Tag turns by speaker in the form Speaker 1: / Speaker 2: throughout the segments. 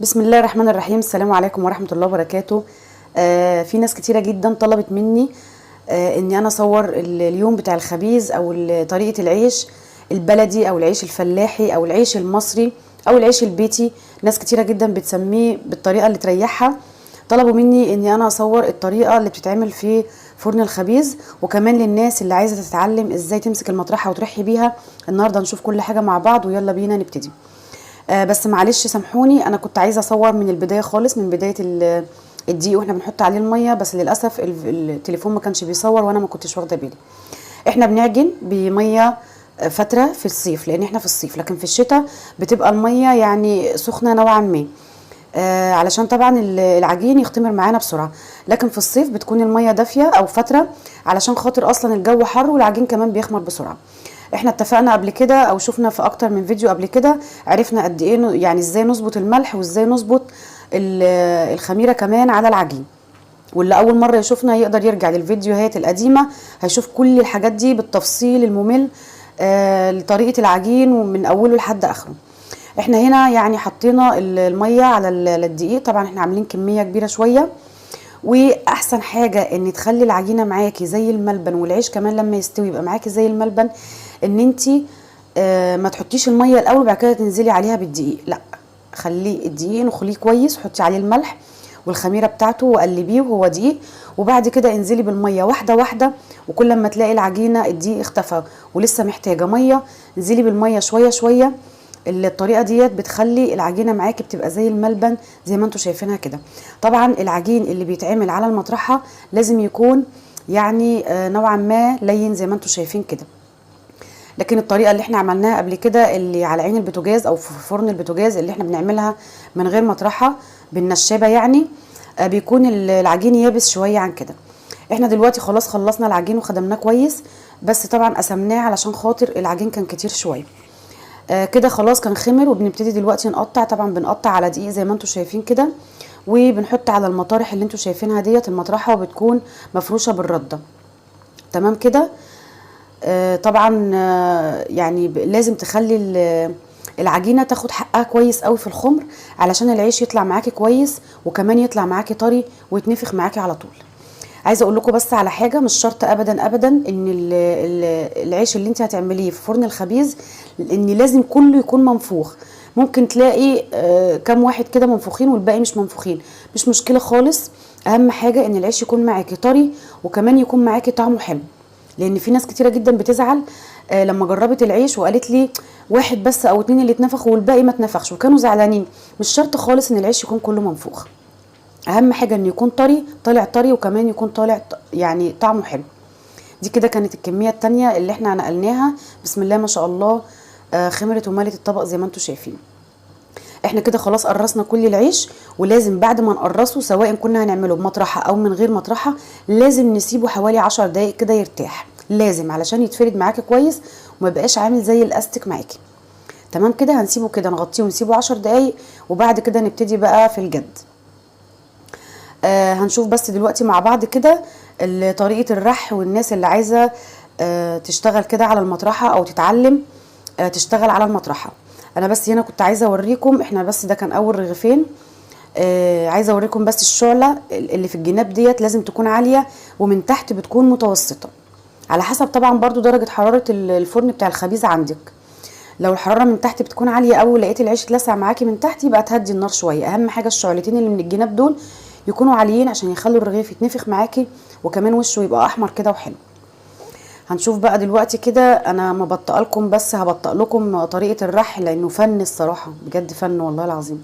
Speaker 1: بسم الله الرحمن الرحيم. السلام عليكم ورحمة الله وبركاته. في ناس كتيرة جدا طلبت مني اني انا اصور اليوم بتاع الخبيز او طريقة العيش البلدي او العيش الفلاحي او العيش المصري او العيش البيتي. ناس كتيرة جدا بتسميه بالطريقة اللي تريحها. طلبوا مني اني انا اصور الطريقة اللي بتتعمل في فرن الخبيز، وكمان للناس اللي عايزة تتعلم ازاي تمسك المطرحة وترحي بيها. النهاردة نشوف كل حاجة مع بعض ويلا بينا نبتدي. بس معلش سامحوني، انا كنت عايزه اصور من البدايه خالص، من بدايه الدقيق واحنا بنحط عليه الميه، بس للاسف التليفون ما كانش بيصور وانا ما كنتش واخده بالي. احنا بنعجن بميه فتره في الصيف لان احنا في الصيف، لكن في الشتاء بتبقى الميه يعني سخنه نوعا ما، علشان طبعا العجين يختمر معانا بسرعه. لكن في الصيف بتكون الميه دافيه او فتره علشان خاطر اصلا الجو حر والعجين كمان بيخمر بسرعه. احنا اتفقنا قبل كده او شفنا في اكتر من فيديو قبل كده، عرفنا قد ايه يعني ازاي نظبط الملح وازاي نظبط الخميره كمان على العجين. واللي اول مره يشوفنا يقدر يرجع للفيديوهات القديمه، هيشوف كل الحاجات دي بالتفصيل الممل لطريقه العجين ومن اوله لحد اخره. احنا هنا يعني حطينا الميه على الدقيق، طبعا احنا عاملين كميه كبيره شويه. واحسن حاجه ان تخلي العجينه معاكي زي الملبن، والعيش كمان لما يستوي يبقى معاكي زي الملبن، ان انتي ما تحطيش الميه الاول وبعد كده تنزلي عليها بالدقيق، لا، خليه الدقيق نخليه كويس، حطي عليه الملح والخميره بتاعته وقلبيه وهو دقيق، وبعد كده انزلي بالميه واحده واحده. وكل ما تلاقي العجينه الدقيق اختفى ولسه محتاجه ميه، انزلي بالميه شويه شويه. الطريقه ديت بتخلي العجينه معاكي بتبقى زي الملبن زي ما انتم شايفينها كده. طبعا العجين اللي بيتعمل على المطرحه لازم يكون يعني نوعا ما لين زي ما انتم شايفين كده. لكن الطريقه اللي احنا عملناها قبل كده اللي على عين البوتاجاز او في فرن البوتاجاز اللي احنا بنعملها من غير مطرحه بالنشابه يعني، بيكون العجين يابس شويه عن كده. احنا دلوقتي خلاص خلصنا العجين وخدمناه كويس، بس طبعا قسمناه علشان خاطر العجين كان كتير شويه. كده خلاص كان خمر، وبنبتدي دلوقتي نقطع. طبعا بنقطع على دقيق زي ما انتم شايفين كده، وبنحط على المطارح اللي انتم شايفينها ديت المطرحه، وبتكون مفروشه بالرده. تمام كده. طبعا يعني لازم تخلي العجينه تاخد حقها كويس قوي في الخمر علشان العيش يطلع معاكي كويس، وكمان يطلع معاكي طري ويتنفخ معاكي على طول. عايزه اقول لكم بس على حاجه، مش شرط ابدا ابدا ان العيش اللي انت هتعمليه في فرن الخبيز ان لازم كله يكون منفوخ. ممكن تلاقي كام واحد كده منفوخين والباقي مش منفوخين، مش مشكله خالص. اهم حاجه ان العيش يكون معاكي طري وكمان يكون معاكي طعمه حلو. لان في ناس كتيره جدا بتزعل لما جربت العيش وقالت لي واحد بس او اتنين اللي اتنفخوا والباقي ما اتنفخش وكانوا زعلانين. مش شرط خالص ان العيش يكون كله منفوخ، اهم حاجه انه يكون طري، طالع طري، وكمان يكون طالع يعني طعمه حلو. دي كده كانت الكميه التانية اللي احنا نقلناها. بسم الله ما شاء الله، خمرت وملت الطبق زي ما انتم شايفين. احنا كده خلاص قرصنا كل العيش، ولازم بعد ما نقرصه سواء كنا هنعمله بمطرحه او من غير مطرحه لازم نسيبه حوالي 10 دقايق كده يرتاح، لازم علشان يتفرد معاكي كويس وما يبقاش عامل زي الاستك معاكي. تمام كده. هنسيبه كده نغطيه ونسيبه 10 دقايق، وبعد كده نبتدي بقى في الجد. هنشوف بس دلوقتي مع بعض كده طريقة الرح، والناس اللي عايزة تشتغل كده على المطرحة او تتعلم تشتغل على المطرحة. انا بس هنا كنت عايزة اوريكم، احنا بس ده كان اول رغيفين. عايزة اوريكم بس الشعلة اللي في الجناب ديت لازم تكون عالية، ومن تحت بتكون متوسطة، على حسب طبعا برضو درجة حرارة الفرن بتاع الخبيز عندك. لو الحراره من تحت بتكون عاليه قوي ولقيت العيش اتلسع معاكي من تحت يبقى تهدي النار شويه. اهم حاجه الشعلتين اللي من الجناب دول يكونوا عاليين عشان يخلوا الرغيف يتنفخ معاكي وكمان وشه يبقى احمر كده وحلو. هنشوف بقى دلوقتي كده. انا ما بطأ لكم، بس هبطأ لكم طريقه الرح لانه فن الصراحه، بجد فن والله العظيم،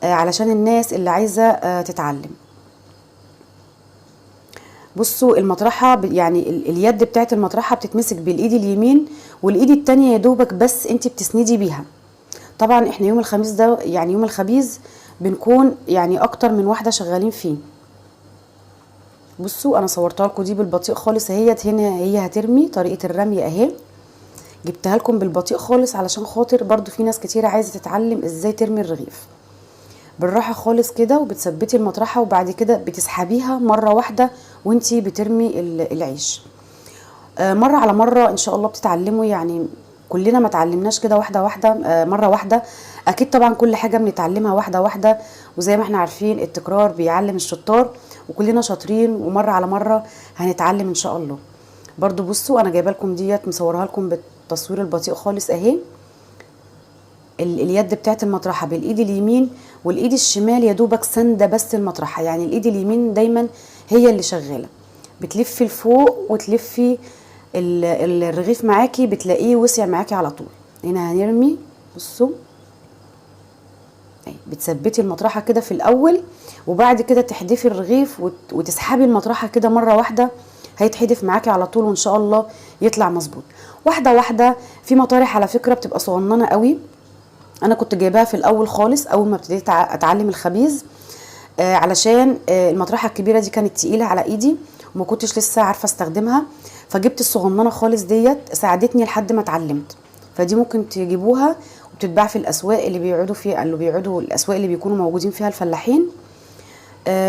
Speaker 1: علشان الناس اللي عايزه تتعلم. بصوا المطرحه يعني اليد بتاعت المطرحه بتتمسك بالايد اليمين، والايد التانية يا دوبك بس انت بتسندي بيها. طبعا احنا يوم الخميس ده يعني يوم الخبيز بنكون يعني اكتر من واحده شغالين فيه. بصوا انا صورتها لكم دي بالبطيء خالص اهيت، هنا هي هترمي طريقه الرمي اهي، جبتها لكم بالبطيء خالص علشان خاطر برضو في ناس كتيره عايزه تتعلم ازاي ترمي الرغيف بالراحه خالص كده. وبتثبتي المطرحه وبعد كده بتسحبيها مره واحده وانتي بترمي العيش. مره على مره ان شاء الله بتتعلموا يعني. كلنا ما اتعلمناش كده واحده واحده مره واحده. اكيد طبعا كل حاجه بنتعلمها واحده واحده، وزي ما احنا عارفين التكرار بيعلم الشطار، وكلنا شاطرين ومره على مره هنتعلم ان شاء الله. برضو بصوا انا جايبه لكم ديت مصورها لكم بالتصوير البطيء خالص اهي. اليد بتاعت المطرحه بالايد اليمين، والايد الشمال يا دوبك سانده بس المطرحه، يعني الايد اليمين دايما هي اللي شغاله. بتلفي لفوق وتلفي الرغيف معاكي، بتلاقيه وسع معاكي على طول. هنا هنرمي، بصوا بتثبتي المطرحه كده في الاول، وبعد كده تحدفي الرغيف وتسحبي المطرحه كده مره واحده، هيتحدف معاكي على طول وان شاء الله يطلع مظبوط. واحده واحده. في مطارح على فكره بتبقى صغننه قوي، انا كنت جايباها في الاول خالص اول ما ابتديت اتعلم الخبيز، علشان المطرحه الكبيره دي كانت تقيله على ايدي وما كنتش لسه عارفه استخدمها، فجبت الصغننه خالص ديت ساعدتني لحد ما اتعلمت. فدي ممكن تجيبوها وبتتباع في الاسواق اللي بيقعدوا فيها، الاسواق اللي بيكونوا موجودين فيها الفلاحين،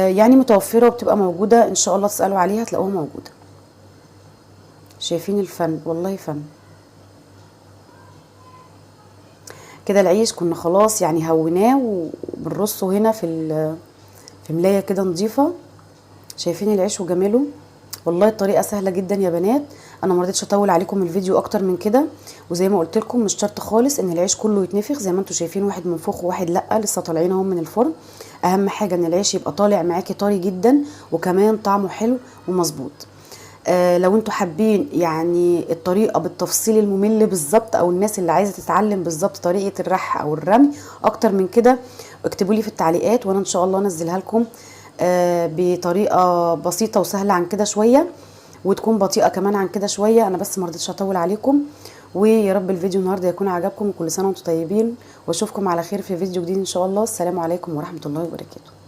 Speaker 1: يعني متوفره وبتبقى موجوده ان شاء الله، تسالوا عليها تلاقوها موجوده. شايفين الفن؟ والله فن. كده العيش كنا خلاص يعني هوناه وبنرصه هنا في ملايه كده نظيفه. شايفين العيش وجماله؟ والله الطريقه سهله جدا يا بنات. انا ما رضيتش اطول عليكم الفيديو اكتر من كده، وزي ما قلت لكم مش شرط خالص ان العيش كله يتنفخ، زي ما انتم شايفين واحد منفوخ وواحد لا لسه طالعين اهو من الفرن. اهم حاجه ان العيش يبقى طالع معاكي طري جدا، وكمان طعمه حلو ومظبوط. لو انتوا حابين يعني الطريقه بالتفصيل الممل بالظبط، او الناس اللي عايزه تتعلم بالظبط طريقه الرح او الرمي اكتر من كده، اكتبوا لي في التعليقات وانا ان شاء الله انزلها لكم بطريقه بسيطه وسهله عن كده شويه، وتكون بطيئه كمان عن كده شويه. انا بس ما رضيتش اطول عليكم، ويا رب الفيديو النهارده يكون عجبكم، وكل سنه وانتم طيبين، واشوفكم على خير في فيديو جديد ان شاء الله. السلام عليكم ورحمه الله وبركاته.